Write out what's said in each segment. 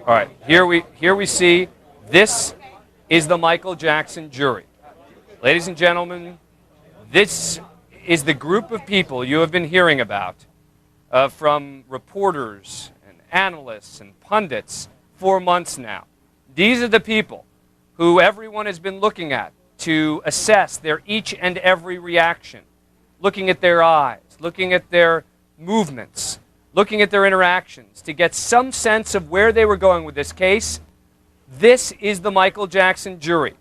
All right, here we see this is the Michael Jackson jury. Ladies and gentlemen, this is the group of people you have been hearing about from reporters and analysts and pundits for months now. These are the people who everyone has been looking at to assess their each and every reaction, looking at their eyes, looking at their movements, looking at their interactions to get some sense of where they were going with this case. This is the Michael Jackson jury.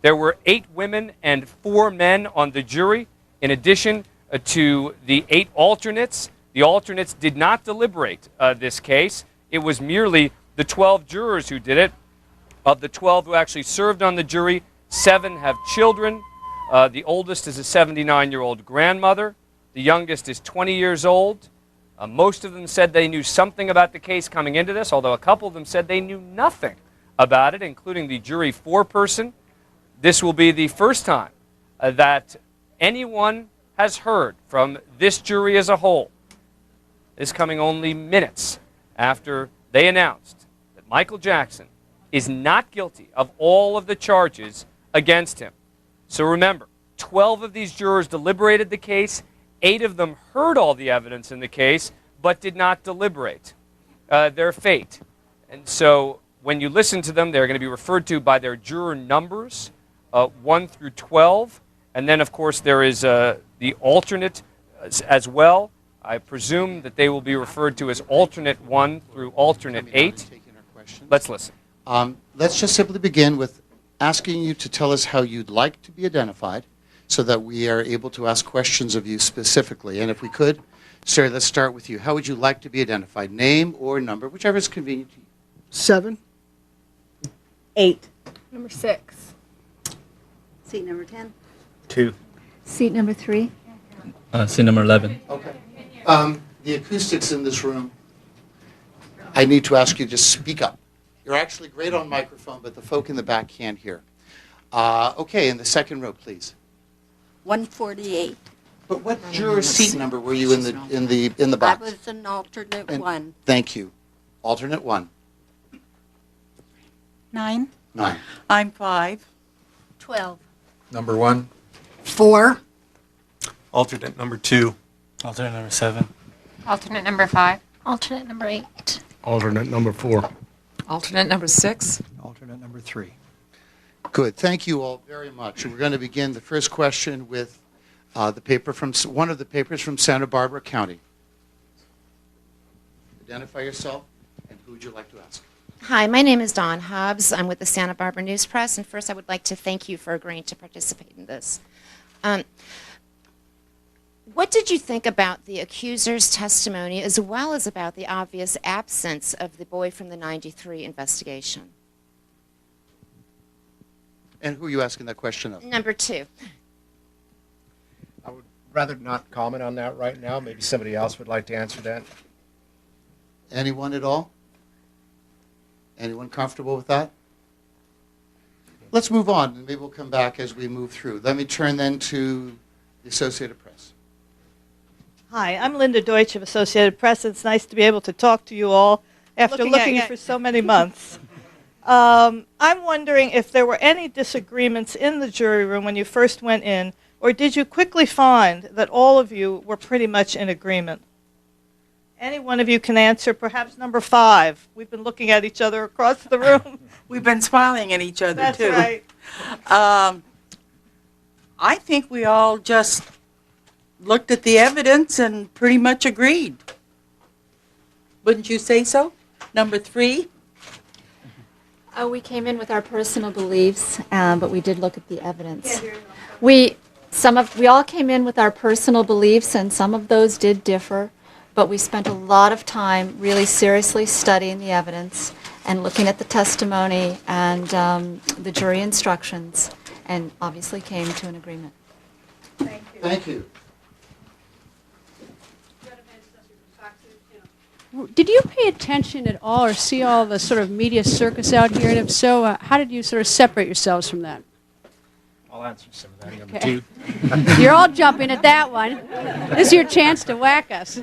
There were 8 women and 4 men on the jury, in addition to the 8 alternates. The alternates did not deliberate this case. It was merely the 12 jurors who did it. Of the 12 who actually served on the jury, 7 have children. The oldest is a 79-year-old grandmother. The youngest is 20 years old. Most of them said they knew something about the case coming into this, although a couple of them said they knew nothing about it, including the jury foreperson. This will be the first time that anyone has heard from this jury as a whole. This coming only minutes after they announced that Michael Jackson is not guilty of all of the charges against him. So remember, 12 of these jurors deliberated the case. 8 of them heard all the evidence in the case, but did not deliberate their fate. And so when you listen to them, they're going to be referred to by their juror numbers, 1 through 12. And then, of course, there is the alternate as well. I presume that they will be referred to as alternate 1 through alternate 8. Let's listen. Let's just simply begin with asking you to tell us how you'd like to be identified so that we are able to ask questions of you specifically. And if we could, sir, let's start with you. How would you like to be identified? Name or number, whichever is convenient to you. 7. 8. Number 6. Seat number 10. 2. Seat number 3. Seat number 11. Okay. The acoustics in this room, I need to ask you to just speak up. You're actually great on microphone, but the folk in the back can't hear. Okay, in the second row, please. 148. But what juror seat number were you in the I box? was an alternate And 1. Thank you. Alternate 1. 9. 9. I'm 5. 12. Number 1. 4. Alternate number 2. Alternate number 7. Alternate number 5. Alternate number 8. Alternate number 4. Alternate number 6. Alternate number 3. Good. Thank you all very much. We're going to begin the first question with the paper from one of the papers from Santa Barbara County. Identify yourself, and who would you like to ask? Hi, my name is Dawn Hobbs. I'm with the Santa Barbara News Press, and first I would like to thank you for agreeing to participate in this. What did you think about the accuser's testimony as well as about the obvious absence of the boy from the 93 investigation? And who are you asking that question of? Number 2. I would rather not comment on that right now. Maybe somebody else would like to answer that. Anyone at all? Anyone comfortable with that? Let's move on, and maybe we'll come back as we move through. Let me turn then to the Associated Press. Hi, I'm Linda Deutsch of Associated Press. It's nice to be able to talk to you all after looking for so many months. I'm wondering if there were any disagreements in the jury room when you first went in, or did you quickly find that all of you were pretty much in agreement? Any one of you can answer, perhaps number 5. We've been looking at each other across the room. We've been smiling at each other, That's too. right. I think we all just looked at the evidence and pretty much agreed. Wouldn't you say so? Number 3? We came in with our personal beliefs, but we did look at the evidence. We all came in with our personal beliefs, and some of those did differ, but we spent a lot of time really seriously studying the evidence and looking at the testimony and the jury instructions, and obviously came to an agreement. Thank you. Thank you. Did you pay attention at all or see all the sort of media circus out here? And if so, how did you sort of separate yourselves from that? I'll answer some of that. Number Okay. 2. You're all jumping at that one. This is your chance to whack us.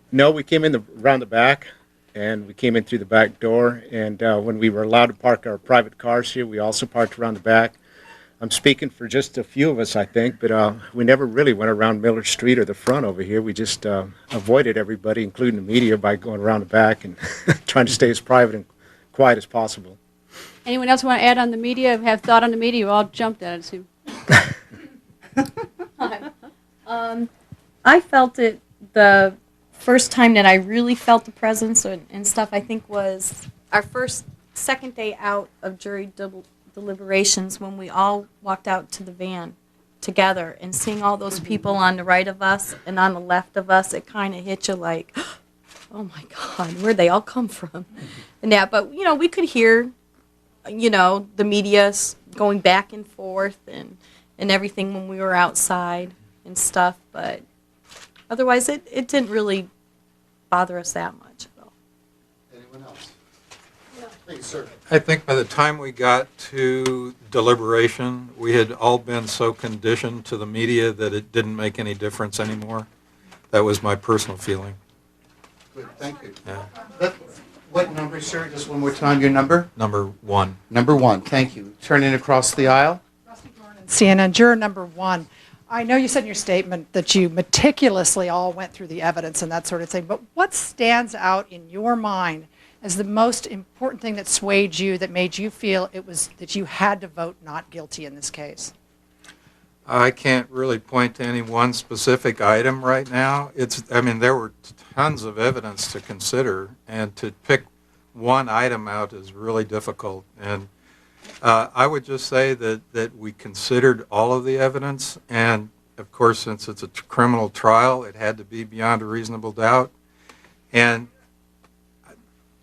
No, we came in around the back, and we came in through the back door. And when we were allowed to park our private cars here, we also parked around the back. I'm speaking for just a few of us, I think, but we never really went around Miller Street or the front over here. We just avoided everybody, including the media, by going around the back and trying to stay as private and quiet as possible. Anyone else want to add on the media? Have thought on the media? You all jumped at it. So. I felt it the first time that I really felt the presence and stuff, I think, was our second day out of jury deliberations when we all walked out to the van together, and seeing all those people on the right of us and on the left of us, it kind of hit you like, oh my God, where'd they all come from? And that, but we could hear, the media going back and forth and everything when we were outside and stuff, but otherwise it didn't really bother us that much at all. Anyone else? Please, sir. I think by the time we got to deliberation, we had all been so conditioned to the media that it didn't make any difference anymore. That was my personal feeling. Good, thank you. Yeah. What number, sir? Just one more time, your number? Number 1. Number 1, thank you. Turning across the aisle. CNN, juror number 1. I know you said in your statement that you meticulously all went through the evidence and that sort of thing, but what stands out in your mind as the most important thing that swayed you, that made you feel it was that you had to vote not guilty in this case? I can't really point to any one specific item right now. There were tons of evidence to consider, and to pick one item out is really difficult. And I would just say that we considered all of the evidence, and of course, since it's a criminal trial, it had to be beyond a reasonable doubt. And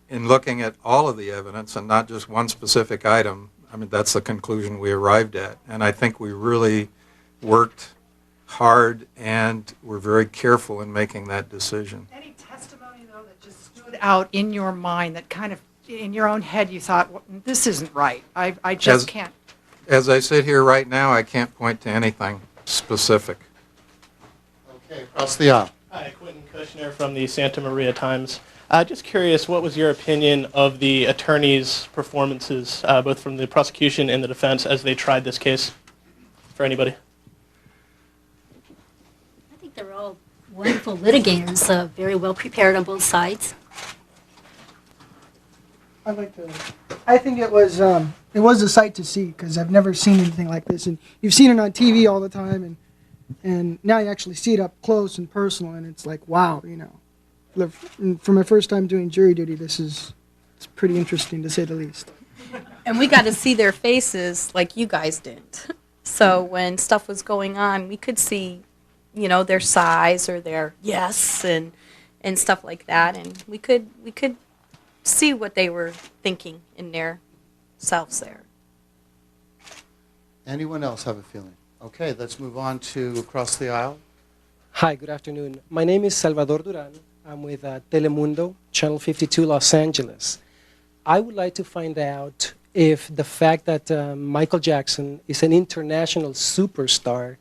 in looking at all of the evidence and not just one specific item, that's the conclusion we arrived at. And I think we really worked hard and were very careful in making that decision. Any testimony, though, that just stood out in your mind that kind of, in your own head, you thought, well, this isn't right. I just can't. As I sit here right now, I can't point to anything specific. Okay, across the aisle. Hi, Quentin Kushner from the Santa Maria Times. Just curious, what was your opinion of the attorneys' performances, both from the prosecution and the defense, as they tried this case? For anybody? I think they're all wonderful litigators, very well prepared on both sides. I think it was a sight to see, because I've never seen anything like this, and you've seen it on TV all the time, and now you actually see it up close and personal, and it's like, wow, For my first time doing jury duty, it's pretty interesting, to say the least. And we got to see their faces like you guys didn't. So when stuff was going on, we could see, their sighs or their yes and stuff like that, and we could see what they were thinking in their selves there. Anyone else have a feeling? Okay, let's move on to across the aisle. Hi, good afternoon. My name is Salvador Duran. I'm with Telemundo, Channel 52, Los Angeles. I would like to find out if the fact that Michael Jackson is an international superstar,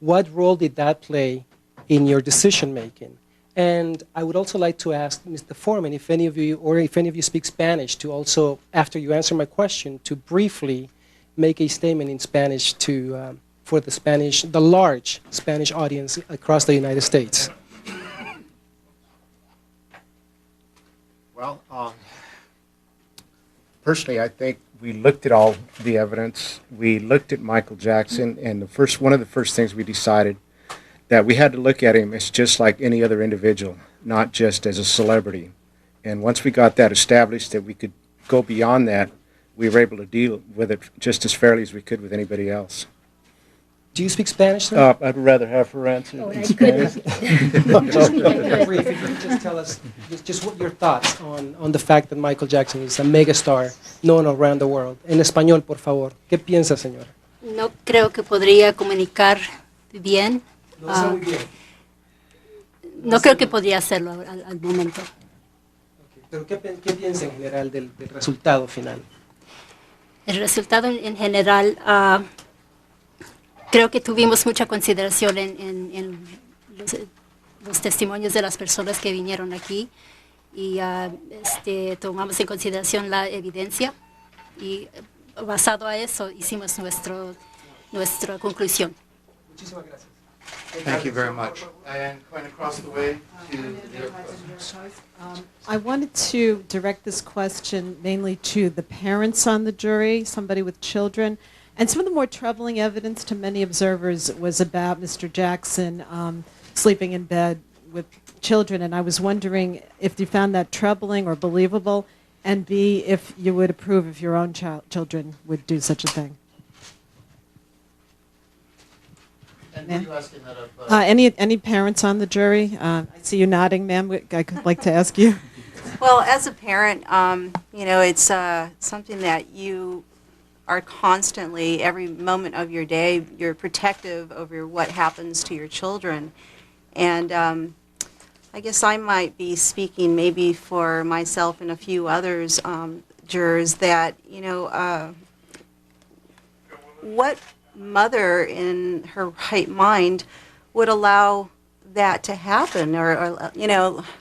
what role did that play in your decision making? And I would also like to ask Mr. Foreman if any of you speak Spanish, to also, after you answer my question, to briefly make a statement in Spanish for the large Spanish audience across the United States. Well, personally, I think we looked at all the evidence. We looked at Michael Jackson, and one of the first things we decided that we had to look at him as just like any other individual, not just as a celebrity. And once we got that established, that we could go beyond that, we were able to deal with it just as fairly as we could with anybody else. Do you speak Spanish, sir? I'd rather have her answer in Spanish. Just tell us just what your thoughts on the fact that Michael Jackson is a megastar known around the world. En español, por favor. ¿Qué piensa, señora? No creo que podría comunicar bien. No creo que podría hacerlo al momento. Pero ¿qué piensa en general del resultado final? El resultado en general, creo que tuvimos mucha consideración en los testimonios de las personas que vinieron aquí, y tomamos en consideración la evidencia y basado a eso hicimos nuestra conclusión. Muchísimas gracias. Thank you very much. And going across the way to the I wanted to direct this question mainly to the parents on the jury, somebody with children. And some of the more troubling evidence to many observers was about Mr. Jackson sleeping in bed with children. And I was wondering if you found that troubling or believable, and B, if you would approve if your own children would do such a thing. And were you asking that of, Any parents on the jury? I see you nodding, ma'am. I'd like to ask you. Well, as a parent, it's something that you are constantly, every moment of your day, you're protective over what happens to your children. And I guess I might be speaking maybe for myself and a few others, jurors, that, what mother in her right mind would allow that to happen, or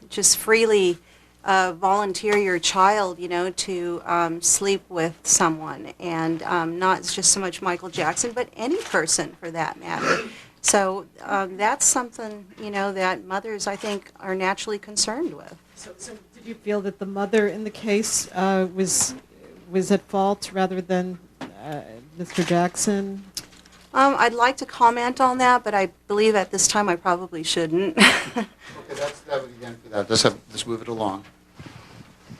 just freely volunteer your child, to sleep with someone, and not just so much Michael Jackson, but any person for that matter. So that's something, that mothers, I think, are naturally concerned with. So did you feel that the mother in the case was at fault rather than Mr. Jackson? I'd like to comment on that, but I believe at this time I probably shouldn't. Okay, that would again for that. Let's move it along.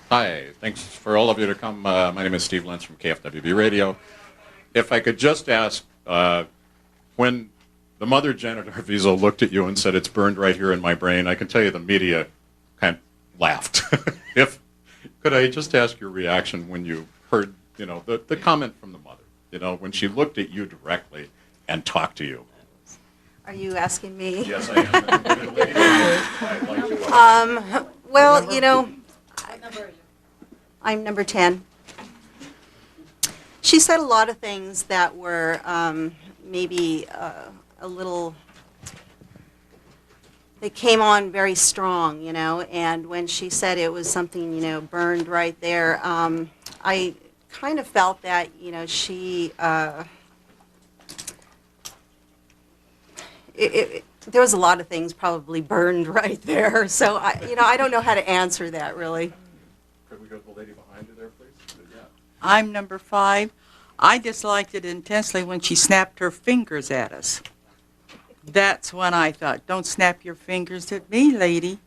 Hi, thanks for all of you to come. My name is Steve Lentz from KFWB Radio. If I could just ask, when the mother, Janet Arvizo, looked at you and said, "It's burned right here in my brain," I can tell you the media kind of laughed. Could I just ask your reaction when you heard, the comment from the mother, when she looked at you directly and talked to you? Are you asking me? Yes, I am. Well, I'm number 10. She said a lot of things that were maybe a little, they came on very strong, and when she said it was something, burned right there, I kind of felt that, she, there was a lot of things probably burned right there, so I don't know how to answer that really. Could we go to the lady behind you there, please? Yeah. I'm number 5. I disliked it intensely when she snapped her fingers at us. That's when I thought, don't snap your fingers at me, lady.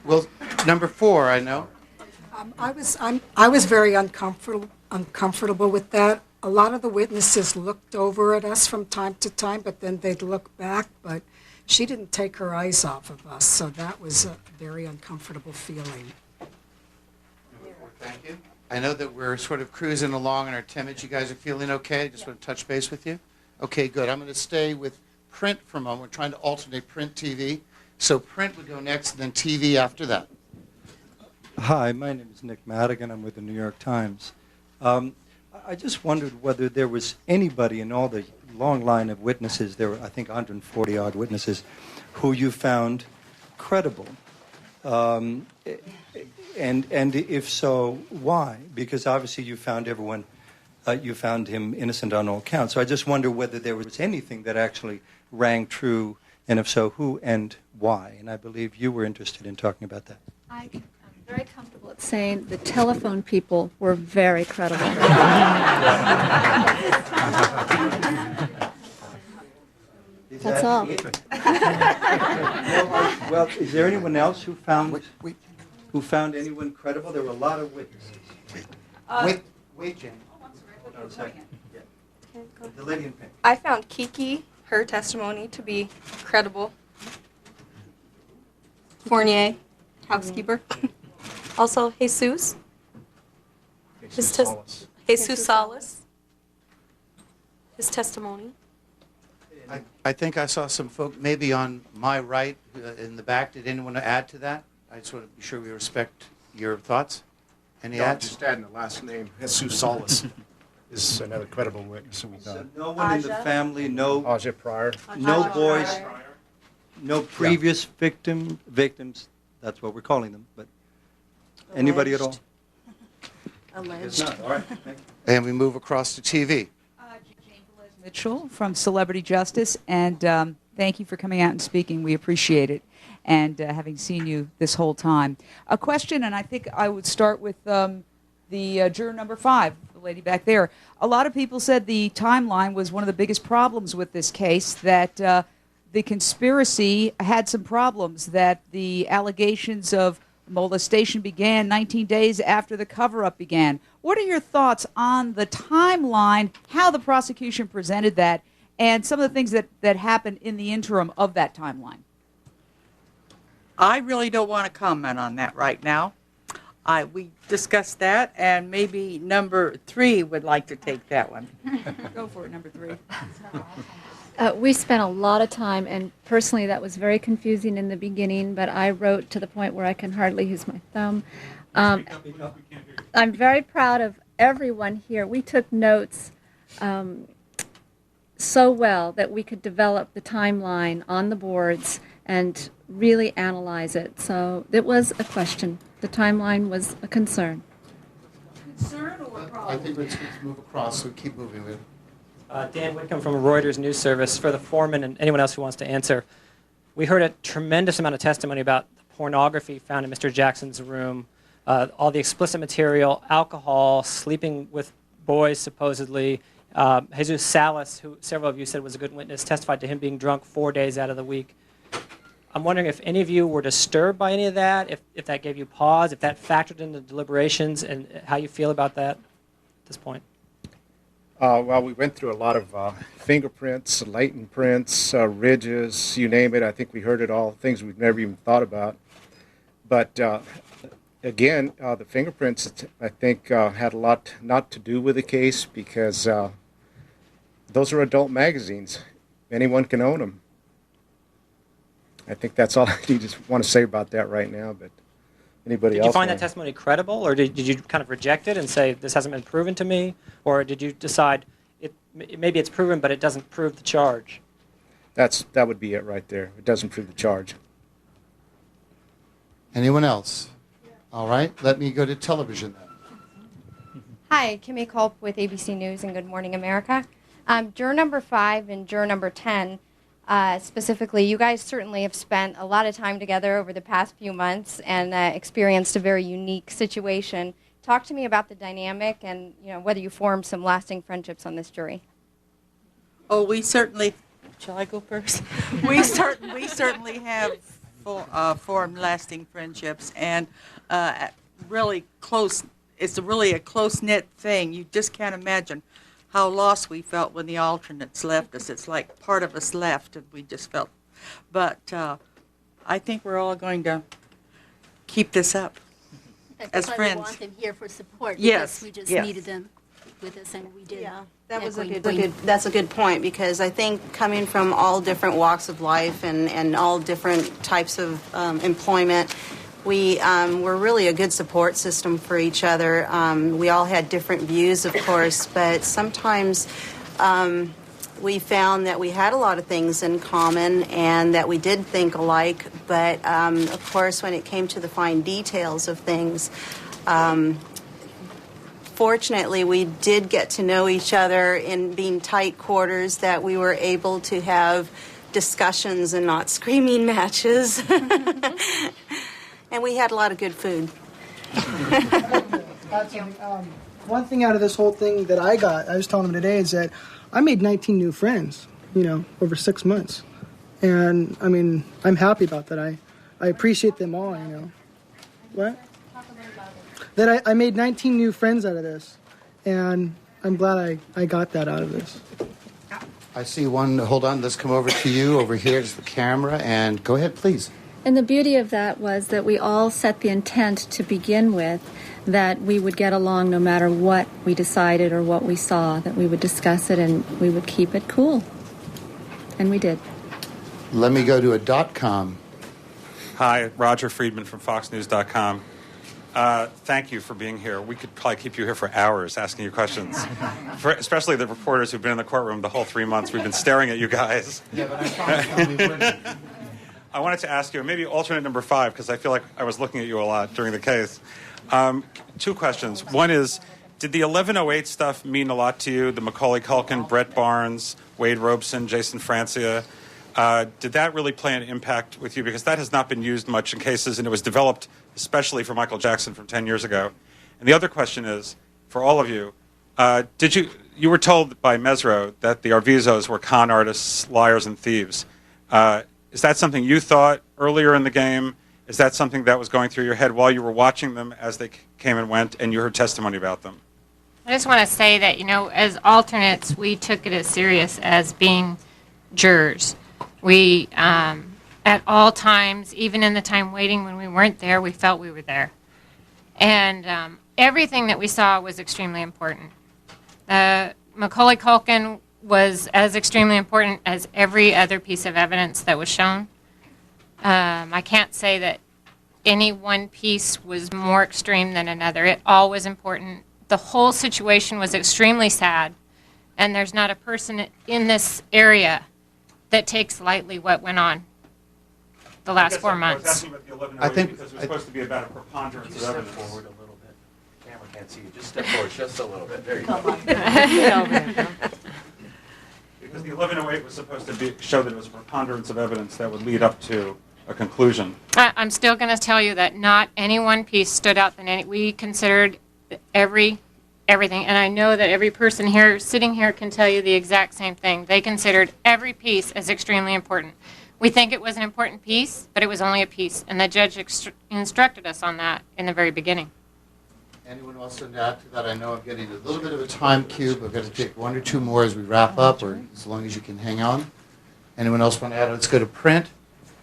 Well, number 4, I know. I was very uncomfortable with that. A lot of the witnesses looked over at us from time to time, but then they'd look back, but she didn't take her eyes off of us, so that was a very uncomfortable feeling. Thank you. I know that we're sort of cruising along and are timid. You guys are feeling okay? I just want to touch base with you. Okay, good. I'm going to stay with print for a moment. We're trying to alternate print TV. So print would go next, and then TV after that. Hi, my name is Nick Madigan. I'm with the New York Times. I just wondered whether there was anybody in all the long line of witnesses, there were, I think, 140-odd witnesses, who you found credible. And if so, why? Because obviously you found you found him innocent on all counts. So I just wonder whether there was anything that actually rang true, and if so, who and why? And I believe you were interested in talking about that. I'm very comfortable at saying the telephone people were very credible. That's all. Well, is there anyone else who found anyone credible? There were a lot of witnesses. Wait, Jen. Hold on a second. Yeah. The lady in pink. I found Kiki, her testimony, to be credible. Fournier, housekeeper. Also, Jesus. Jesus Salas. His testimony. I think I saw some folk maybe on my right in the back. Did anyone want to add to that? I just want to be sure we respect your thoughts. Any adds? Just adding the last name, Jesus Salas, is another credible witness. We thought. So no one in the family, no Aja Pryor. No boys. no previous victims, that's what we're calling them, but anybody at all? Alleged. Guess not. All right, thank you. And we move across to TV. Mitchell from Celebrity Justice, and thank you for coming out and speaking. We appreciate it, and having seen you this whole time. A question, and I think I would start with the juror number 5, the lady back there. A lot of people said the timeline was one of the biggest problems with this case, that the conspiracy had some problems, that the allegations of molestation began 19 days after the cover-up began. What are your thoughts on the timeline, how the prosecution presented that, and some of the things that happened in the interim of that timeline? I really don't want to comment on that right now. We discussed that, and maybe number 3 would like to take that one. Go for it, number 3. We spent a lot of time, and personally that was very confusing in the beginning, but I wrote to the point where I can hardly use my thumb. I'm very proud of everyone here. We took notes so well that we could develop the timeline on the boards and really analyze it. So it was a question. The timeline was a concern. Concern or problem? I think let's move across, so keep moving with. Dan Whitcomb from Reuters News Service. For the foreman and anyone else who wants to answer, we heard a tremendous amount of testimony about the pornography found in Mr. Jackson's room, all the explicit material, alcohol, sleeping with boys supposedly. Jesus Salas, who several of you said was a good witness, testified to him being drunk 4 days out of the week. I'm wondering if any of you were disturbed by any of that, if that gave you pause, if that factored into deliberations, and how you feel about that at this point. Well, we went through a lot of fingerprints, latent prints, ridges, you name it. I think we heard it all, things we've never even thought about. But again, the fingerprints, I think, had a lot not to do with the case, because those are adult magazines. Anyone can own them. I think that's all I want to say about that right now, but anybody else? Did you find that testimony credible, or did you kind of reject it and say, this hasn't been proven to me? Or did you decide, maybe it's proven, but it doesn't prove the charge? That would be it right there. It doesn't prove the charge. Anyone else? All right, let me go to television then. Hi, Kimmy Culp with ABC News and Good Morning America. Juror number 5 and juror number 10, specifically, you guys certainly have spent a lot of time together over the past few months and experienced a very unique situation. Talk to me about the dynamic and whether you formed some lasting friendships on this jury. Oh, we certainly. Shall I go first? we certainly have formed lasting friendships, and really close. It's really a close-knit thing. You just can't imagine how lost we felt when the alternates left us. It's like part of us left, and we just felt. But I think we're all going to keep this up as friends. We want them here for support. Yes, because we just yes. needed them with us, and we did. Yeah, that's a good point, because I think coming from all different walks of life and all different types of employment, we're really a good support system for each other. We all had different views, of course, but sometimes we found that we had a lot of things in common and that we did think alike. But, of course, when it came to the fine details of things, fortunately, we did get to know each other in being tight quarters, that we were able to have discussions and not screaming matches. And we had a lot of good food. One thing out of this whole thing that I was telling him today, is that I made 19 new friends, over 6 months. And, I mean, I'm happy about that. I appreciate them all, What? That I made 19 new friends out of this. And I'm glad I got that out of this. I see one. Hold on. Let's come over to you. Over here is the camera. And go ahead, please. And the beauty of that was that we all set the intent to begin with, that we would get along no matter what we decided or what we saw, that we would discuss it and we would keep it cool. And we did. Let me go to a .com. Hi, Roger Friedman from FoxNews.com. Thank you for being here. We could probably keep you here for hours asking you questions, especially the reporters who've been in the courtroom the whole 3 months. We've been staring at you guys. Yeah, but I promise we wouldn't. I wanted to ask you, maybe alternate number 5, because I feel like I was looking at you a lot during the case. 2 questions. One is, did the 1108 stuff mean a lot to you? The Macaulay Culkin, Brett Barnes, Wade Robeson, Jason Francia. Did that really play an impact with you? Because that has not been used much in cases, and it was developed especially for Michael Jackson from 10 years ago. And the other question is, for all of you, you were told by Mesro that the Arvizos were con artists, liars, and thieves. Is that something you thought earlier in the game? Is that something that was going through your head while you were watching them as they came and went, and you heard testimony about them? I just want to say that, as alternates, we took it as serious as being jurors. We, at all times, even in the time waiting when we weren't there, we felt we were there. And everything that we saw was extremely important. Macaulay Culkin was as extremely important as every other piece of evidence that was shown. I can't say that any one piece was more extreme than another. It all was important. The whole situation was extremely sad, and there's not a person in this area that takes lightly what went on the last 4 months. I think because it was supposed to be about a preponderance of evidence. Step forward a little bit. The camera can't see you. Just step forward just a little bit. There you go. Because the 1108 was supposed to show that it was a preponderance of evidence that would lead up to a conclusion. I'm still going to tell you that not any one piece stood out than any. We considered everything, and I know that every person here sitting here can tell you the exact same thing. They considered every piece as extremely important. We think it was an important piece, but it was only a piece, and the judge instructed us on that in the very beginning. Anyone else want to add to that? I know I'm getting a little bit of a time cube. I've got to take 1 or 2 more as we wrap up, or as long as you can hang on. Anyone else want to add? Let's go to print.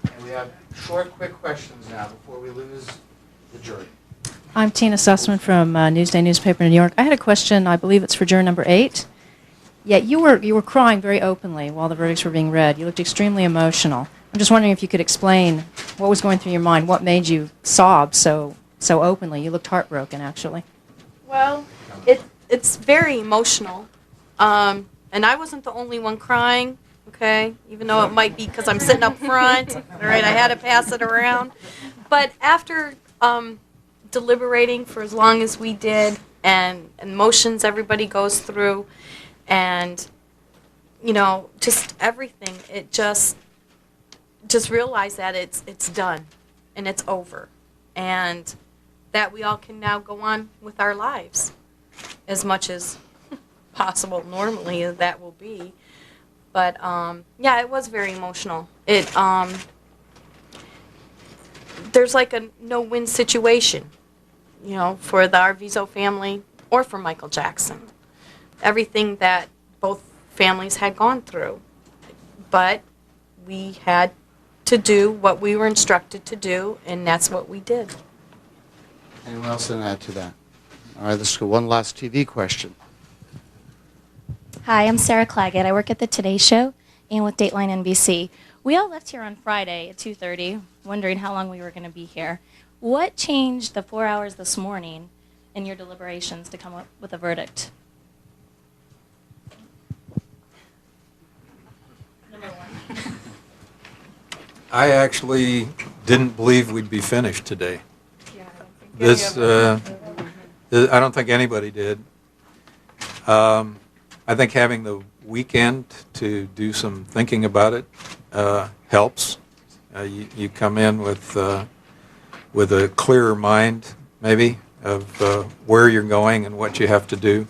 And we have short, quick questions now before we lose the jury. I'm Tina Sussman from Newsday newspaper in New York. I had a question. I believe it's for juror number 8. Yeah, you were crying very openly while the verdicts were being read. You looked extremely emotional. I'm just wondering if you could explain what was going through your mind. What made you sob so openly? You looked heartbroken, actually. Well, it's very emotional, and I wasn't the only one crying. Okay, even though it might be because I'm sitting up front. All right, I had to pass it around. But after deliberating for as long as we did, and emotions everybody goes through, and just everything, it just realize that it's done and it's over, and that we all can now go on with our lives as much as possible normally that will be. But yeah, it was very emotional. There's like a no-win situation, for the Arvizo family or for Michael Jackson. Everything that both families had gone through. But we had to do what we were instructed to do, and that's what we did. Anyone else want to add to that? All right, let's go one last TV question. Hi, I'm Sarah Claggett. I work at the Today Show and with Dateline NBC. We all left here on Friday at 2:30, wondering how long we were going to be here. What changed the 4 hours this morning in your deliberations to come up with a verdict? Number 1. I actually didn't believe we'd be finished today. I don't think anybody did. I think having the weekend to do some thinking about it helps. You come in with a clearer mind, maybe, of where you're going and what you have to do.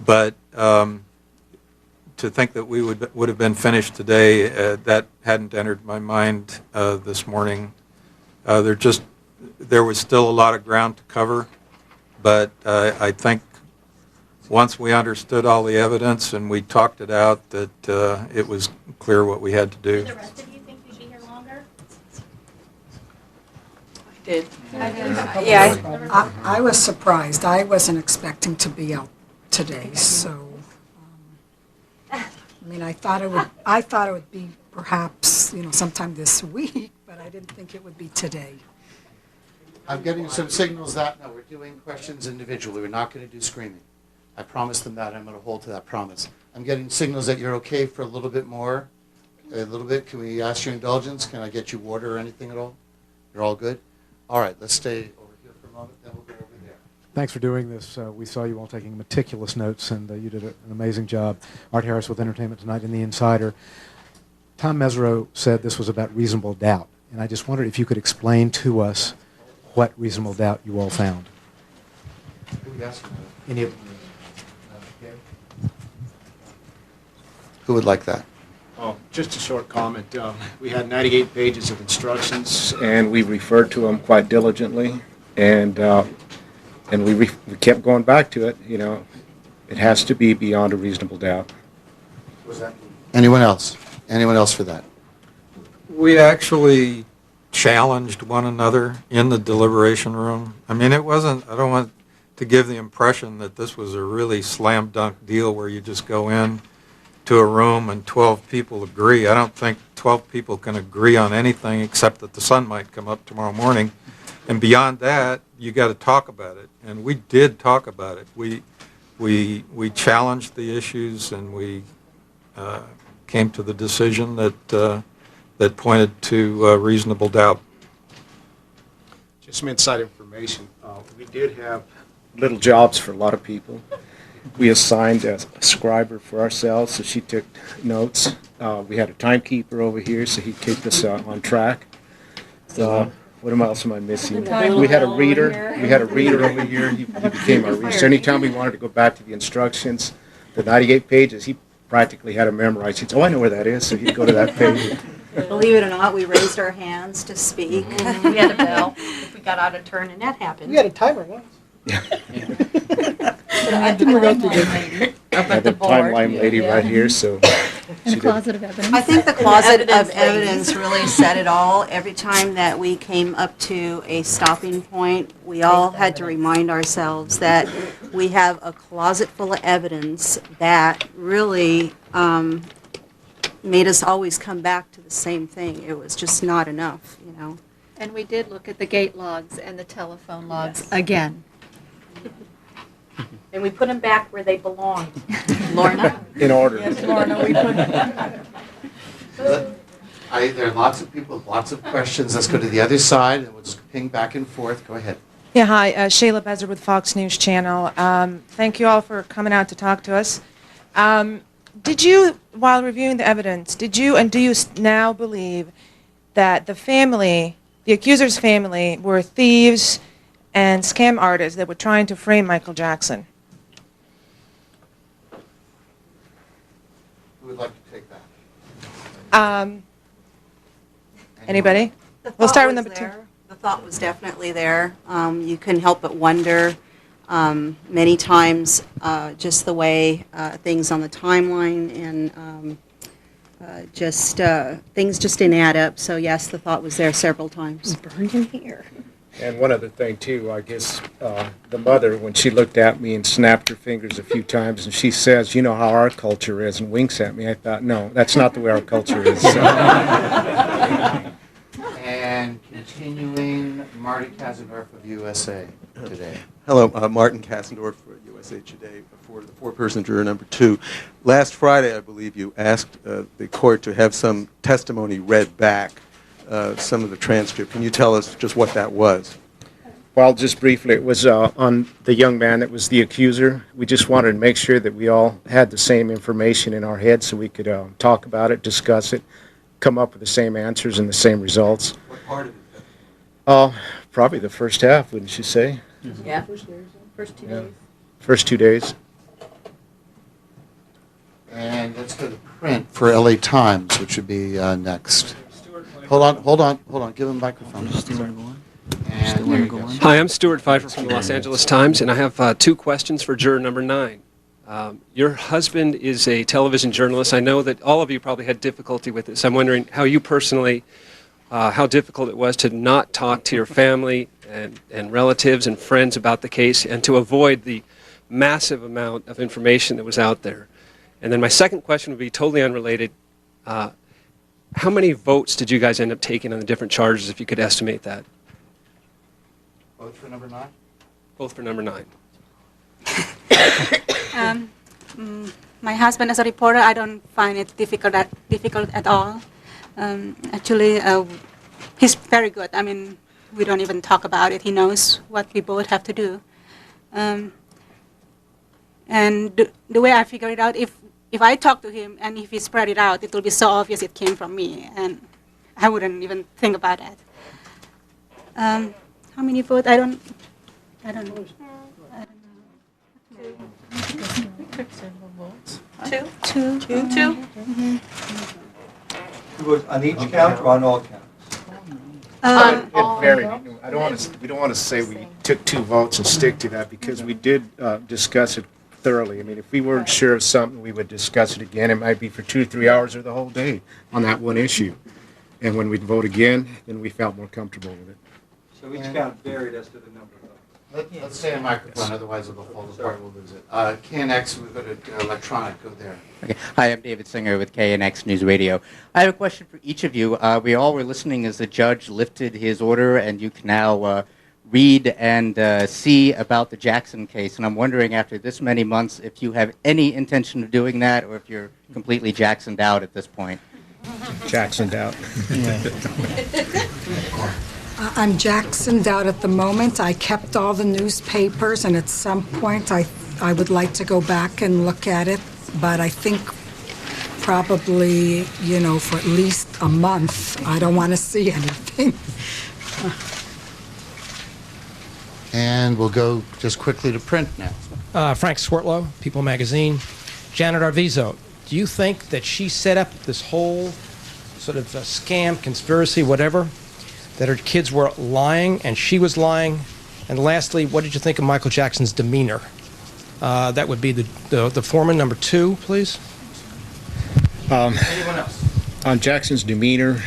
But to think that we would have been finished today, that hadn't entered my mind this morning. There was still a lot of ground to cover, but I think once we understood all the evidence and we talked it out, that it was clear what we had to do. Did the rest of you think you'd be here longer? I did. Yeah, I was surprised. I wasn't expecting to be out today, so I thought it would be perhaps sometime this week, but I didn't think it would be today. I'm getting some signals that no, we're doing questions individually. We're not going to do screaming. I promised them that. I'm going to hold to that promise. I'm getting signals that you're okay for a little bit more a little bit? Can we ask your indulgence? Can I get you water or anything at all? You're all good? All right, let's stay over here for a moment, then we'll go over there. Thanks for doing this. We saw you all taking meticulous notes, and you did an amazing job. Art Harris with Entertainment Tonight in The Insider. Tom Mesereau said this was about reasonable doubt, and I just wondered if you could explain to us what reasonable doubt you all found. Any of Who would like that? Oh, just a short comment. We had 98 pages of instructions, and we referred to them quite diligently, and we kept going back to it. You know, it has to be beyond a reasonable doubt. Anyone else? Anyone else for that? We actually challenged one another in the deliberation room. I mean, it wasn't, I don't want to give the impression that this was a really slam dunk deal where you just go in to a room and 12 people agree. I don't think 12 people can agree on anything except that the sun might come up tomorrow morning. And beyond that, you got to talk about it. And we did talk about it. We challenged the issues, and we came to the decision that pointed to reasonable doubt. Just some inside information. We did have little jobs for a lot of people. We assigned a scriber for ourselves, so she took notes. We had a timekeeper over here, so he kept us on track. What else am I missing? We had a reader. We had a reader over here. He became our reader. So anytime we wanted to go back to the instructions, the 98 pages, he practically had them memorized. He'd say, "Oh, I know where that is," so he'd go to that page. Believe it or not, we raised our hands to speak. We had a bell if we got out of turn, and that happened. We had a timer once. I didn't go through the up at the board. Timeline lady right here, so And a closet of evidence. I think the closet of evidence really said it all. Every time that we came up to a stopping point, we all had to remind ourselves that we have a closet full of evidence that really made us always come back to the same thing. It was just not enough, you know. And we did look at the gate logs and the telephone logs again. And we put them back where they belonged. Lorna? in order. Yes, Lorna, we put There are lots of people with lots of questions. Let's go to the other side, and we'll just ping back and forth. Go ahead. Yeah, hi, Shayla Bezer with Fox News Channel. Thank you all for coming out to talk to us. Did you, while reviewing the evidence, did you and do you now believe that the family, the accuser's family, were thieves and scam artists that were trying to frame Michael Jackson? Who would like to take that? Anybody? The We'll thought start with was number two. there. The thought was definitely there. You couldn't help but wonder many times just the way things on the timeline and things just didn't add up. So yes, the thought was there several times. burned in here. And one other thing, too, I guess the mother, when she looked at me and snapped her fingers a few times, and she says, "You know how our culture is," and winks at me, I thought, no, that's not the way our culture is. So. And continuing, Marty Kazendorf of USA Today. Hello, Martin Kassendorf for USA Today for the four-person juror number 2. Last Friday, I believe you asked the court to have some testimony read back, some of the transcript. Can you tell us just what that was? Well, just briefly, it was on the young man that was the accuser. We just wanted to make sure that we all had the same information in our head so we could talk about it, discuss it, come up with the same answers and the same results. What part of it? Probably the first half, wouldn't you say? Yeah. First 2 days. First 2 days. And let's go to print for LA Times, which would be next. Hold on. Give him a microphone. Hi, I'm Stuart Pfeiffer from the Los Angeles Times, and I have 2 questions for juror number 9. Your husband is a television journalist. I know that all of you probably had difficulty with this. I'm wondering how you personally, how difficult it was to not talk to your family and relatives and friends about the case and to avoid the massive amount of information that was out there. And then my second question would be totally unrelated. How many votes did you guys end up taking on the different charges, if you could estimate that? Vote for number 9? Both for number 9. my husband as a reporter, I don't find it difficult at all. Actually, he's very good. I mean, we don't even talk about it. He knows what we both have to do. And the way I figure it out, if I talk to him and if he spread it out, it will be so obvious it came from me, and I wouldn't even think about that. How many votes? I don't know. I don't know. Two. You vote on each count or on all counts? It varied. I don't want to. We don't want to say we took 2 votes and stick to that because we did discuss it thoroughly. I mean, if we weren't sure of something, we would discuss it again. It might be for 2 or 3 hours or the whole day on that one issue. And when we'd vote again, then we felt more comfortable with it. So each count varied as to the number of votes. Let's stay on microphone, otherwise it'll fall apart, we'll lose it. KNX, we'll go to electronic, go there. Okay. Hi, I'm David Singer with KNX News Radio. I have a question for each of you. We all were listening as the judge lifted his order, and you can now read and see about the Jackson case. And I'm wondering, after this many months, if you have any intention of doing that, or if you're completely Jacksoned out at this point. Jacksoned out. I'm Jacksoned out at the moment. I kept all the newspapers, and at some point I would like to go back and look at it, but I think probably, for at least a month, I don't want to see anything. And we'll go just quickly to print now. Frank Swartlow, People Magazine. Janet Arvizo, do you think that she set up this whole sort of scam, conspiracy, whatever, that her kids were lying and she was lying? And lastly, what did you think of Michael Jackson's demeanor? That would be the foreman, number 2, please. Anyone else? On Jackson's demeanor,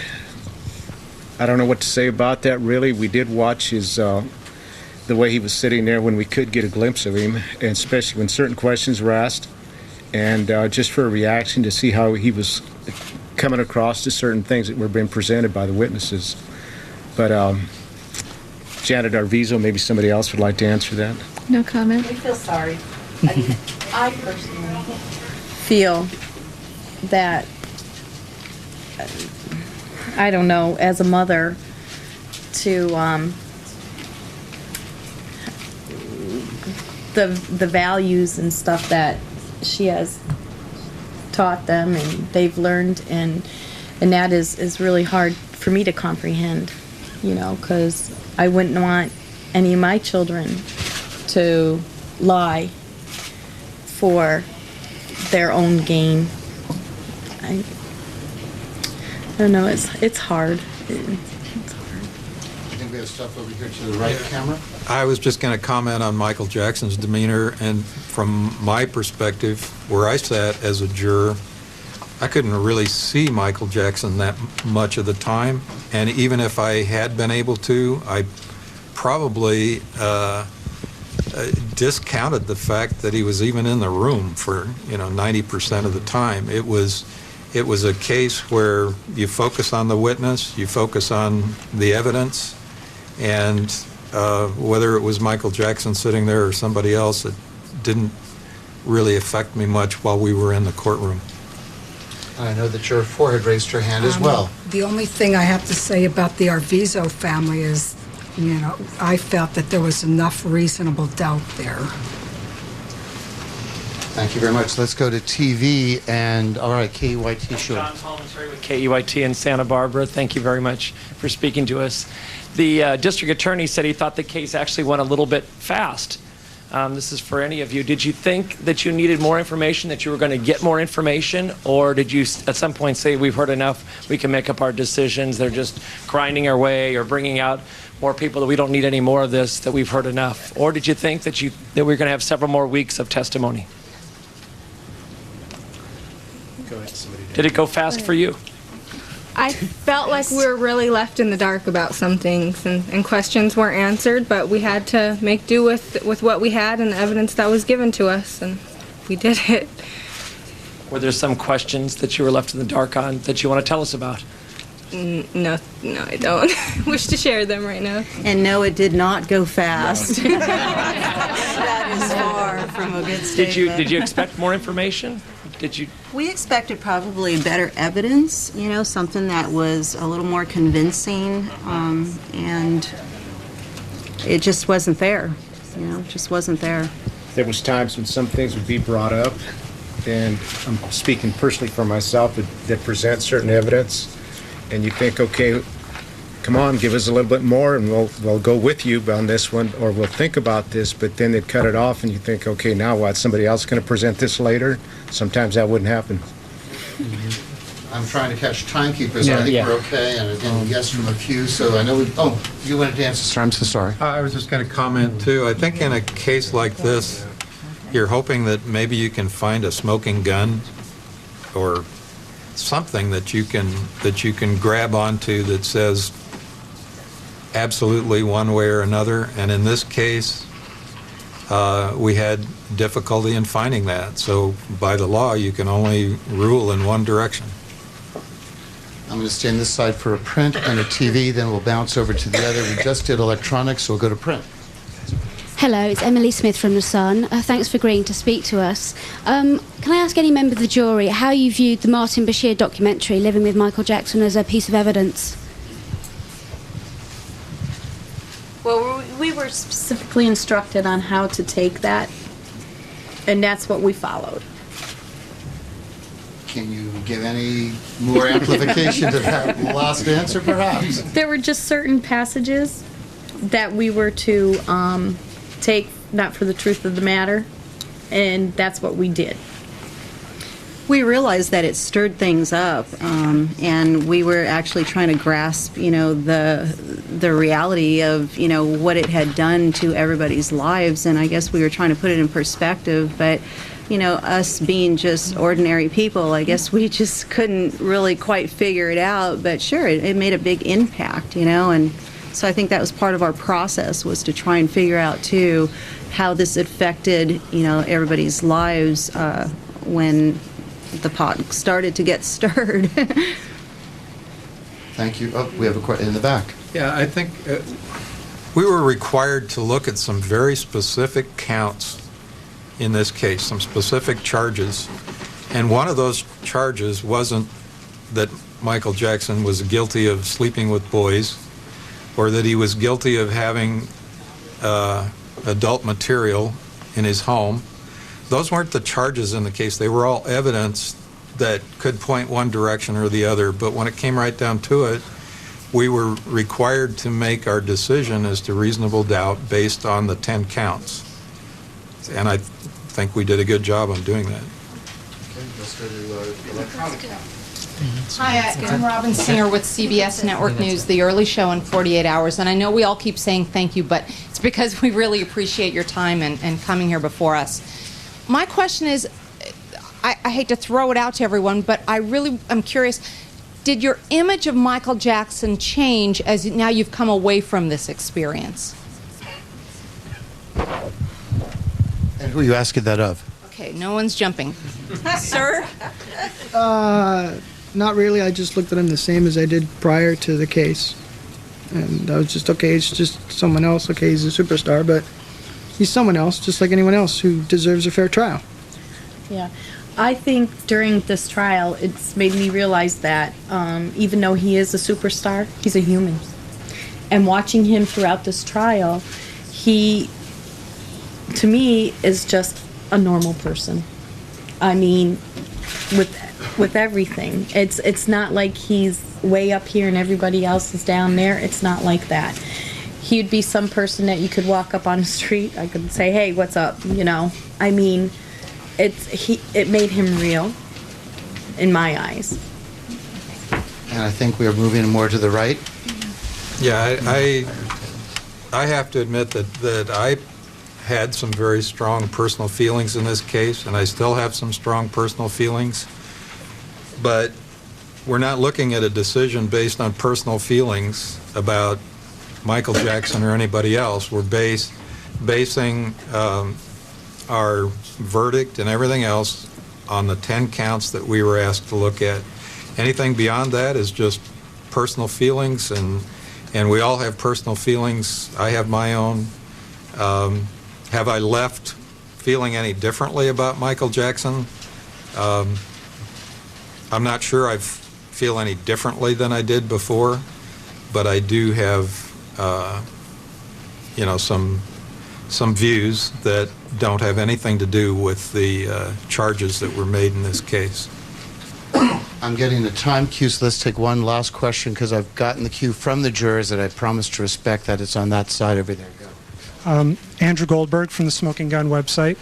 I don't know what to say about that, really. We did watch his the way he was sitting there when we could get a glimpse of him, and especially when certain questions were asked, and just for a reaction to see how he was coming across to certain things that were being presented by the witnesses. But Janet Arvizo, maybe somebody else would like to answer that. No comment. We feel sorry. I personally feel that, I don't know, as a mother, to the values and stuff that she has taught them and they've learned, and that is really hard for me to comprehend, because I wouldn't want any of my children to lie for their own gain. I don't know, it's hard. I think we have stuff over here to the right camera. I was just going to comment on Michael Jackson's demeanor, and from my perspective, where I sat as a juror, I couldn't really see Michael Jackson that much of the time, and even if I had been able to, I probably discounted the fact that he was even in the room for 90% of the time. It was a case where you focus on the witness, you focus on the evidence, and whether it was Michael Jackson sitting there or somebody else, it didn't really affect me much while we were in the courtroom. I know that Juror 4 had raised her hand as well. The only thing I have to say about the Arvizo family is, I felt that there was enough reasonable doubt there. Thank you very much. Let's go to TV and, all right, KEYT show. John Palminteri with KEYT in Santa Barbara. Thank you very much for speaking to us. The district attorney said he thought the case actually went a little bit fast. This is for any of you. Did you think that you needed more information, that you were going to get more information, or did you at some point say, we've heard enough, we can make up our decisions, they're just grinding our way or bringing out more people, that we don't need any more of this, that we've heard enough? Or did you think that we were going to have several more weeks of testimony? Go ahead, somebody. Did it go fast for you? I felt like we were really left in the dark about some things, and questions weren't answered, but we had to make do with what we had and the evidence that was given to us, and we did it. Were there some questions that you were left in the dark on that you want to tell us about? No, I don't wish to share them right now. And no, it did not go fast. That is far from a good Did statement. you expect more information? Did you? We expected probably better evidence, something that was a little more convincing, and it just wasn't there. It just wasn't there. There was times when some things would be brought up, and I'm speaking personally for myself, that present certain evidence, and you think, okay, come on, give us a little bit more, and we'll go with you on this one, or we'll think about this. But then they'd cut it off, and you think, okay, now what? Somebody else going to present this later? Sometimes that wouldn't happen. I'm trying to catch timekeepers. I think we're okay, and again, yes from a few. So I know we. Oh, you wanted to answer, sir. I'm so sorry. I was just going to comment too. I think in a case like this, you're hoping that maybe you can find a smoking gun or something that you can grab onto that says absolutely one way or another. And in this case, we had difficulty in finding that. So by the law, you can only rule in one direction. I'm going to stay on this side for a print and a TV, then we'll bounce over to the other. We just did electronics, so we'll go to print. Hello, it's Emily Smith from The Sun. Thanks for agreeing to speak to us. Can I ask any member of the jury how you viewed the Martin Bashir documentary, Living with Michael Jackson, as a piece of evidence? Well, we were specifically instructed on how to take that, and that's what we followed. Can you give any more amplification to that last answer, perhaps? There were just certain passages that we were to take, not for the truth of the matter, and that's what we did. We realized that it stirred things up, and we were actually trying to grasp, the reality of, what it had done to everybody's lives, and I guess we were trying to put it in perspective, but, us being just ordinary people, I guess we just couldn't really quite figure it out, but sure, it made a big impact, and so I think that was part of our process, was to try and figure out, too, how this affected, everybody's lives when the pot started to get stirred. Thank you. Oh, we have a question in the back. Yeah, I think we were required to look at some very specific counts in this case, some specific charges, and one of those charges wasn't that Michael Jackson was guilty of sleeping with boys or that he was guilty of having adult material in his home. Those weren't the charges in the case. They were all evidence that could point one direction or the other, but when it came right down to it, we were required to make our decision as to reasonable doubt based on the 10 counts. And I think we did a good job on doing that. Okay, let's go to electronic. Hi, I'm Robin Singer with CBS Network News, The Early Show in 48 Hours. And I know we all keep saying thank you, but it's because we really appreciate your time and coming here before us. My question is, I hate to throw it out to everyone, but I'm curious, did your image of Michael Jackson change as now you've come away from this experience? And who are you asking that of? Okay, no one's jumping. Sir? Not really. I just looked at him the same as I did prior to the case. And I was just, okay, it's just someone else. Okay, he's a superstar, but he's someone else, just like anyone else who deserves a fair trial. Yeah. I think during this trial, it's made me realize that even though he is a superstar, he's a human. And watching him throughout this trial, he, to me, is just a normal person. I mean, with everything. It's not like he's way up here and everybody else is down there. It's not like that. He'd be some person that you could walk up on the street. I could say, hey, what's up? I mean, it made him real in my eyes. And I think we are moving more to the right. Yeah, I have to admit that I had some very strong personal feelings in this case, and I still have some strong personal feelings. But we're not looking at a decision based on personal feelings about Michael Jackson or anybody else. We're basing our verdict and everything else on the 10 counts that we were asked to look at. Anything beyond that is just personal feelings, and we all have personal feelings. I have my own. Have I left feeling any differently about Michael Jackson. I'm not sure I feel any differently than I did before, but I do have, some views that don't have anything to do with the charges that were made in this case. I'm getting the time cue, so let's take one last question because I've gotten the cue from the jurors that I promised to respect that it's on that side over there. Go. Andrew Goldberg from the Smoking Gun website.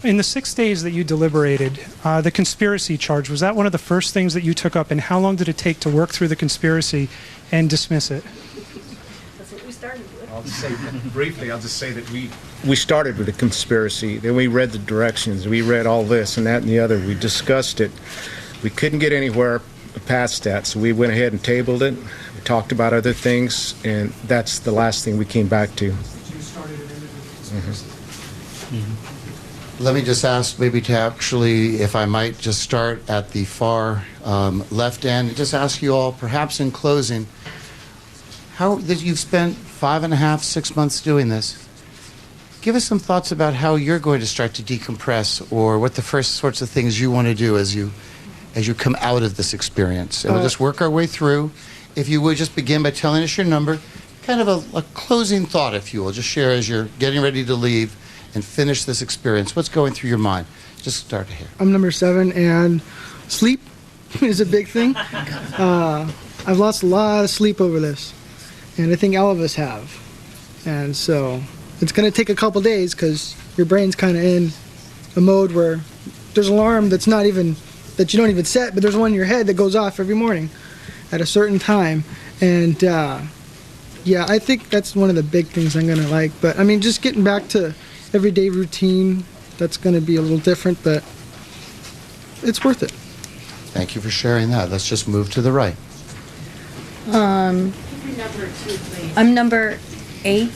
In the 6 days that you deliberated, the conspiracy charge, was that one of the first things that you took up, and how long did it take to work through the conspiracy and dismiss it? That's what we started with. I'll just say briefly, I'll just say that we started with the conspiracy, then we read the directions, we read all this and that and the other, we discussed it. We couldn't get anywhere past that, so we went ahead and tabled it. We talked about other things, and that's the last thing we came back to. Let me just ask maybe to actually, if I might just start at the far left end, and just ask you all, perhaps in closing, how that you've spent 5.5, 6 months doing this. Give us some thoughts about how you're going to start to decompress, or what the first sorts of things you want to do as you come out of this experience. And we'll just work our way through. If you would just begin by telling us your number, kind of a closing thought, if you will. Just share as you're getting ready to leave and finish this experience. What's going through your mind? Just start here. I'm number 7, and sleep is a big thing. I've lost a lot of sleep over this, and I think all of us have. And so it's going to take a couple days because your brain's kind of in a mode where there's an alarm that you don't even set, but there's one in your head that goes off every morning at a certain time. And yeah, I think that's one of the big things I'm going to like. But I mean, just getting back to everyday routine, that's going to be a little different, but it's worth it. Thank you for sharing that. Let's just move to the right. I'm number 8.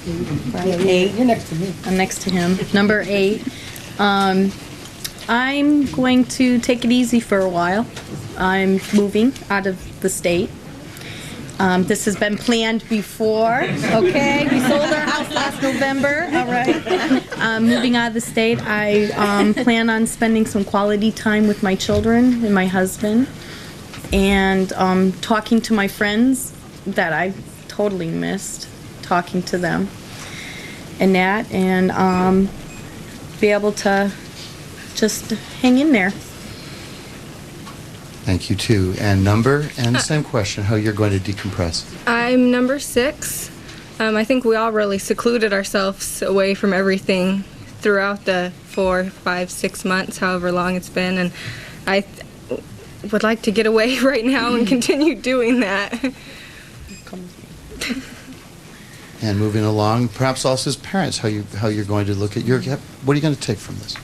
Right? 8. You're next to me. I'm next to him. Number 8. I'm going to take it easy for a while. I'm moving out of the state. This has been planned before, okay? We sold our house last November, all right? Moving out of the state, I plan on spending some quality time with my children and my husband, and talking to my friends that I totally missed, talking to them and that, and be able to just hang in there. Thank you, too. And number, and same question, how you're going to decompress. I'm number 6. I think we all really secluded ourselves away from everything throughout the 4, 5, 6 months, however long it's been, and I would like to get away right now and continue doing that. And moving along, perhaps also as parents, how you're going to look at what are you going to take from this?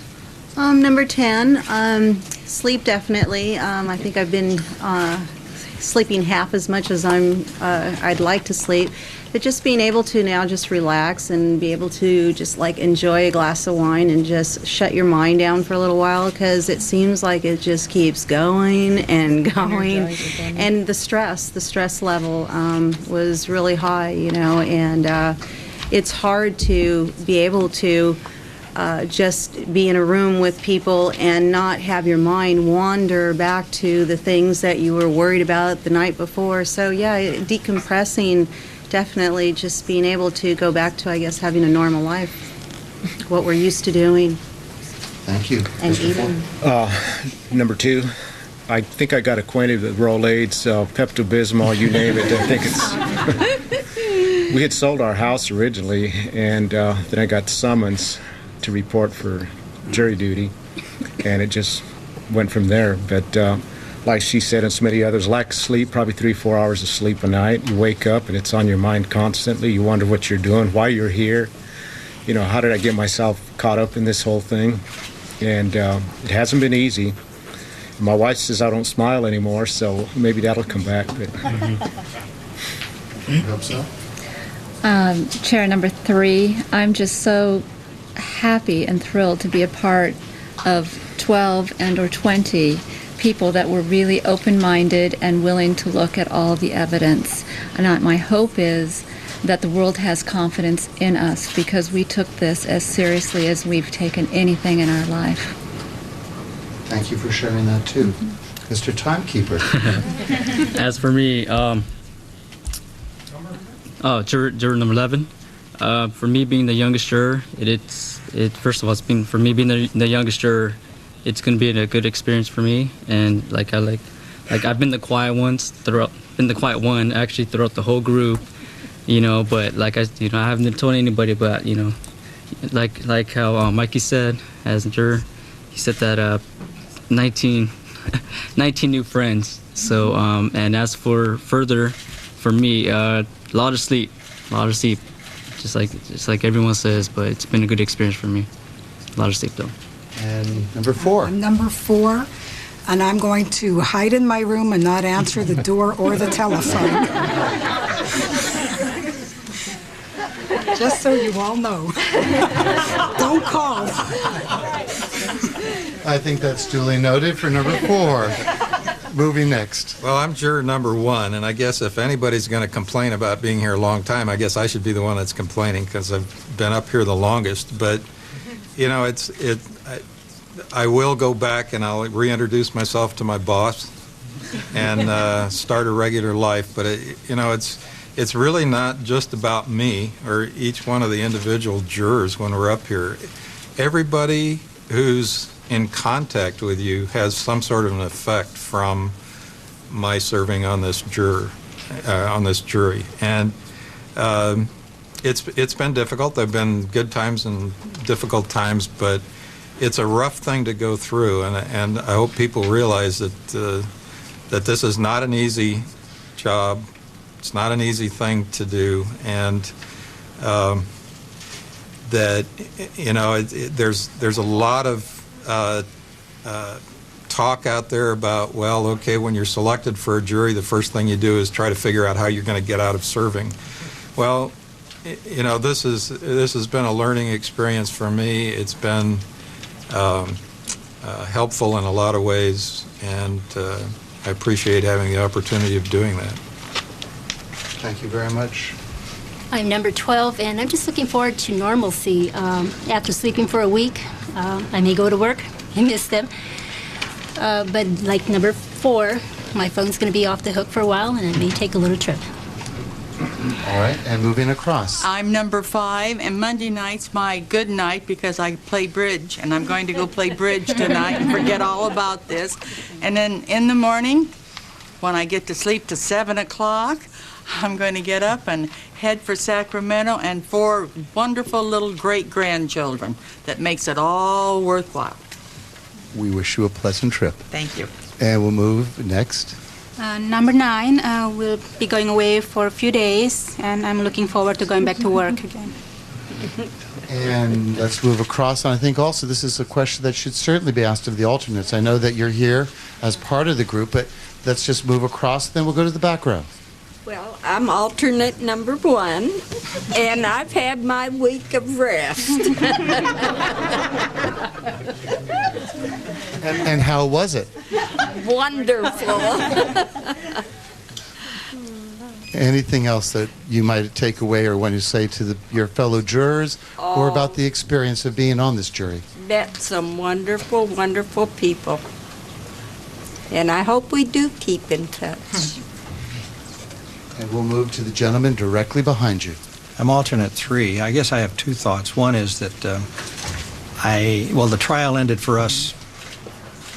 Number 10, sleep definitely. I think I've been sleeping half as much as I'd like to sleep. But just being able to now just relax and be able to just like enjoy a glass of wine and just shut your mind down for a little while, because it seems like it just keeps going and going. And the stress level was really high, and it's hard to be able to just be in a room with people and not have your mind wander back to the things that you were worried about the night before. So yeah, decompressing, definitely just being able to go back to, I guess, having a normal life, what we're used to doing. Thank you. And eating. Number 2, I think I got acquainted with Rolaids, Pepto-Bismol, you name it. I think it's. We had sold our house originally, and then I got summons to report for jury duty, and it just went from there. But like she said, and so many others, lack of sleep, probably 3-4 hours of sleep a night. You wake up and it's on your mind constantly. You wonder what you're doing, why you're here. How did I get myself caught up in this whole thing? And it hasn't been easy. My wife says I don't smile anymore, so maybe that'll come back. But I hope so. Chair number 3, I'm just so happy and thrilled to be a part of 12 and or 20 people that were really open-minded and willing to look at all the evidence. And my hope is that the world has confidence in us because we took this as seriously as we've taken anything in our life. Thank you for sharing that too. Mr. Timekeeper. As for me, juror number 11. For me being the youngest juror, first of all, for me being the youngest juror, it's going to be a good experience for me. And I've been the quiet one actually throughout the whole group, but I haven't told anybody, but like how Mikey said as a juror, he said that 19 new friends. So and as for me, a lot of sleep, just like everyone says, but it's been a good experience for me. A lot of sleep though. And number 4. I'm number 4, and I'm going to hide in my room and not answer the door or the telephone. Just so you all know. Don't call. I think that's duly noted for number 4. Moving next. Well, I'm juror number 1, and I guess if anybody's going to complain about being here a long time, I guess I should be the one that's complaining because I've been up here the longest. But, I will go back and I'll reintroduce myself to my boss and start a regular life. But, it's really not just about me or each one of the individual jurors when we're up here. Everybody who's in contact with you has some sort of an effect from my serving on this jury, and it's been difficult. There've been good times and difficult times, but it's a rough thing to go through, and I hope people realize that that this is not an easy job. It's not an easy thing to do, and that there's a lot of talk out there about, well, okay, when you're selected for a jury, the first thing you do is try to figure out how you're going to get out of serving. Well, this has been a learning experience for me. It's been helpful in a lot of ways, and I appreciate having the opportunity of doing that. Thank you very much. I'm number 12, and I'm just looking forward to normalcy. After sleeping for a week, I may go to work. I miss them. But like number 4, my phone's going to be off the hook for a while, and I may take a little trip. All right, and moving across. I'm number 5, and Monday night's my good night because I play bridge, and I'm going to go play bridge tonight and forget all about this. And then in the morning, when I get to sleep to 7 o'clock, I'm going to get up and head for Sacramento and 4 wonderful little great-grandchildren. That makes it all worthwhile. We wish you a pleasant trip. Thank you. And we'll move next. Number 9, we'll be going away for a few days, and I'm looking forward to going back to work again. And let's move across. And I think also this is a question that should certainly be asked of the alternates. I know that you're here as part of the group, but let's just move across, then we'll go to the back row. Well, I'm alternate number 1, and I've had my week of rest. And how was it? Wonderful. Anything else that you might take away or want to say to your fellow jurors or about the experience of being on this jury? Met some wonderful, wonderful people. And I hope we do keep in touch. And we'll move to the gentleman directly behind you. I'm alternate 3. I guess I have 2 thoughts. One is that the trial ended for us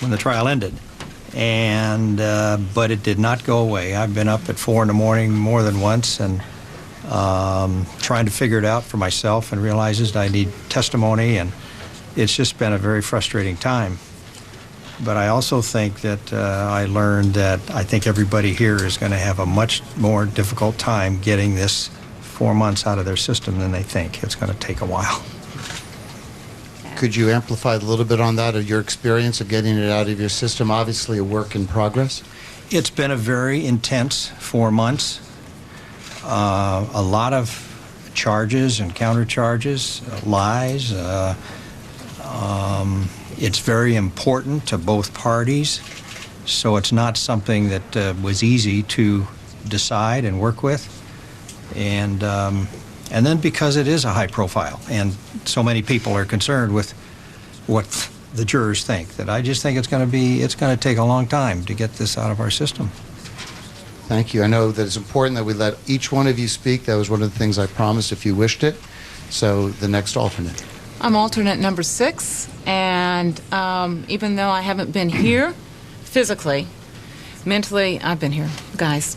when the trial ended, and but it did not go away. I've been up at 4 in the morning more than once and trying to figure it out for myself, and realizes I need testimony, and it's just been a very frustrating time. But I also think that I learned that I think everybody here is going to have a much more difficult time getting this 4 months out of their system than they think. It's going to take a while. Could you amplify a little bit on that, of your experience of getting it out of your system? Obviously a work in progress. It's been a very intense 4 months. A lot of charges and counter charges, lies. It's very important to both parties, so it's not something that was easy to decide and work with. And then because it is a high profile and so many people are concerned with what the jurors think, that I just think it's going to take a long time to get this out of our system. Thank you. I know that it's important that we let each one of you speak. That was one of the things I promised if you wished it. So the next alternate. I'm alternate number 6, and even though I haven't been here physically, mentally, I've been here, guys.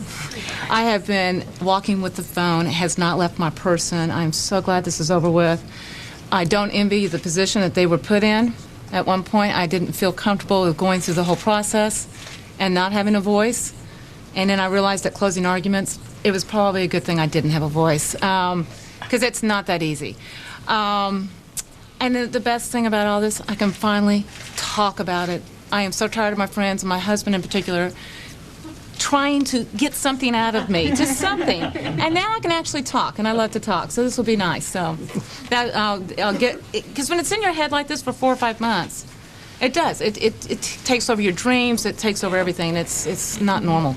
I have been walking with the phone. It has not left my person. I'm so glad this is over with. I don't envy the position that they were put in. At one point, I didn't feel comfortable with going through the whole process and not having a voice. And then I realized at closing arguments, it was probably a good thing I didn't have a voice, because it's not that easy. And the best thing about all this, I can finally talk about it. I am so tired of my friends, and my husband in particular, trying to get something out of me, just something. And now I can actually talk, and I love to talk, so this will be nice. So that I'll get, because when it's in your head like this for 4 or 5 months, it does. It takes over your dreams. It takes over everything. It's not normal.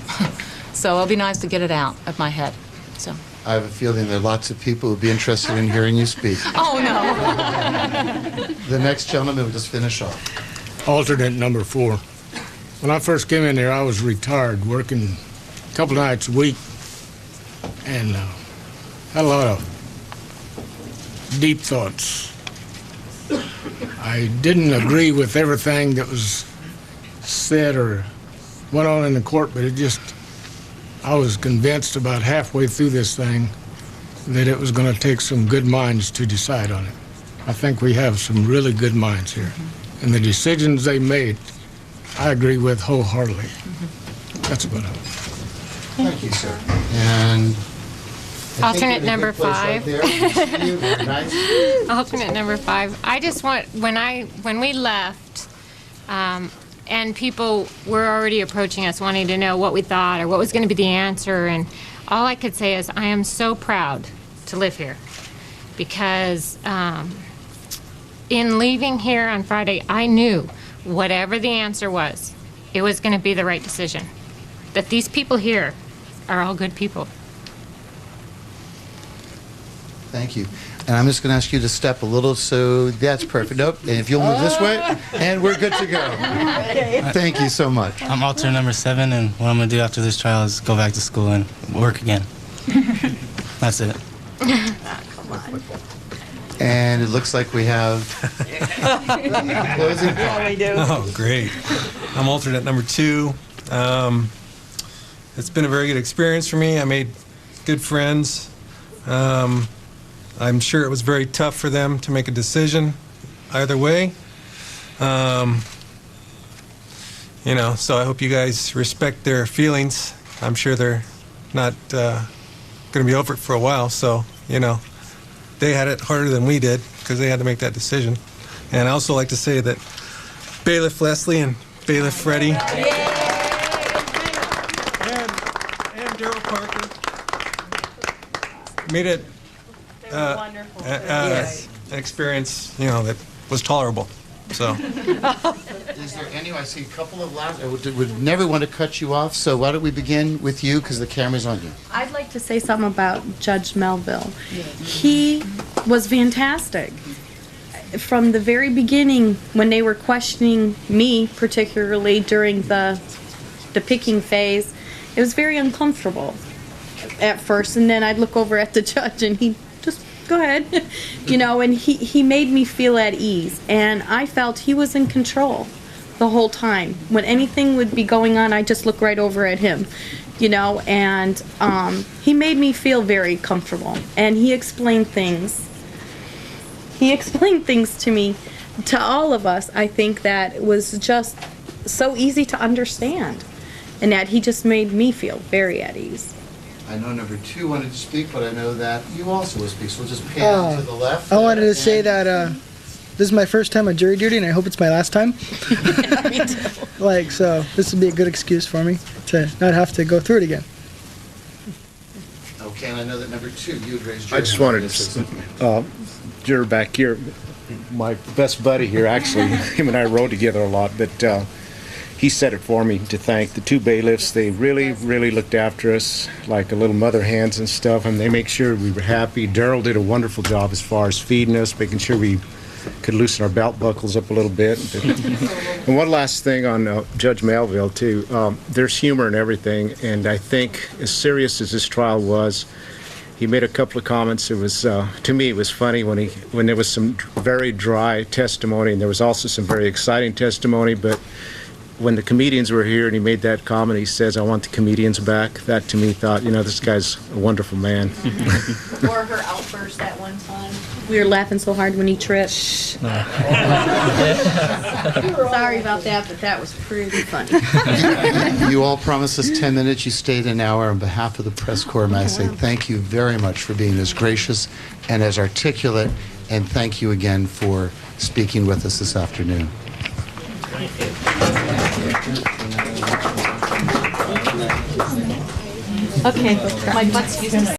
So it'll be nice to get it out of my head. So. I have a feeling there are lots of people who would be interested in hearing you speak. Oh, no. The next gentleman will just finish off. Alternate number 4. When I first came in there, I was retired, working a couple nights a week, and had a lot of deep thoughts. I didn't agree with everything that was said or went on in the court, but I was convinced about halfway through this thing that it was going to take some good minds to decide on it. I think we have some really good minds here. And the decisions they made, I agree with wholeheartedly. That's about it. Thank you, sir. And alternate number 5. Nice. Alternate number 5. I just want, when we left, and people were already approaching us wanting to know what we thought or what was going to be the answer, and all I could say is I am so proud to live here, because in leaving here on Friday, I knew whatever the answer was, it was going to be the right decision. That these people here are all good people. Thank you. And I'm just going to ask you to step a little, so that's perfect. Nope. And if you'll move this way, and we're good to go. Thank you so much. I'm alternate number 7, and what I'm going to do after this trial is go back to school and work again. That's it. And it looks like we have closing. Yeah, we do. Oh, great. I'm alternate number 2. It's been a very good experience for me. I made good friends. I'm sure it was very tough for them to make a decision either way. So I hope you guys respect their feelings. I'm sure they're not going to be over it for a while, so, they had it harder than we did because they had to make that decision. And I also like to say that Bailiff Leslie and Bailiff Freddie and Daryl Parker made it an experience, that was tolerable. So. Is there any? I see a couple of last. I would never want to cut you off. So why don't we begin with you, because the camera's on you. I'd like to say something about Judge Melville. He was fantastic. From the very beginning, when they were questioning me, particularly during the picking phase, it was very uncomfortable at first, and then I'd look over at the judge, and he just go ahead, and he made me feel at ease, and I felt he was in control the whole time. When anything would be going on, I just look right over at him, and he made me feel very comfortable, and he explained things. He explained things to me, to all of us, I think, that it was just so easy to understand, and that he just made me feel very at ease. I know number 2 wanted to speak, but I know that you also will speak, so we'll just pan to the left. I wanted to say that this is my first time on jury duty, and I hope it's my last time. Me too. So this would be a good excuse for me to not have to go through it again. Okay, and I know that number 2, you had raised your I just hand. wanted to, juror back here, my best buddy here, actually, him and I rode together a lot, but he said it for me to thank the two bailiffs. They really, really looked after us like a little mother hens and stuff, and they make sure we were happy. Darrell did a wonderful job as far as feeding us, making sure we could loosen our belt buckles up a little bit. And one last thing on Judge Melville, too. There's humor in everything, and I think as serious as this trial was, he made a couple of comments. It was, to me, it was funny when there was some very dry testimony, and there was also some very exciting testimony, but when the comedians were here and he made that comment, he says, "I want the comedians back." That to me thought, this guy's a wonderful man. Or her outburst that one time. We were laughing so hard when he tripped. Sorry about that, but that was pretty funny. You all promised us 10 minutes. You stayed an hour. On behalf of the press corps, may I say thank you very much for being as gracious and as articulate, and thank you again for speaking with us this afternoon. Okay, my butt's used to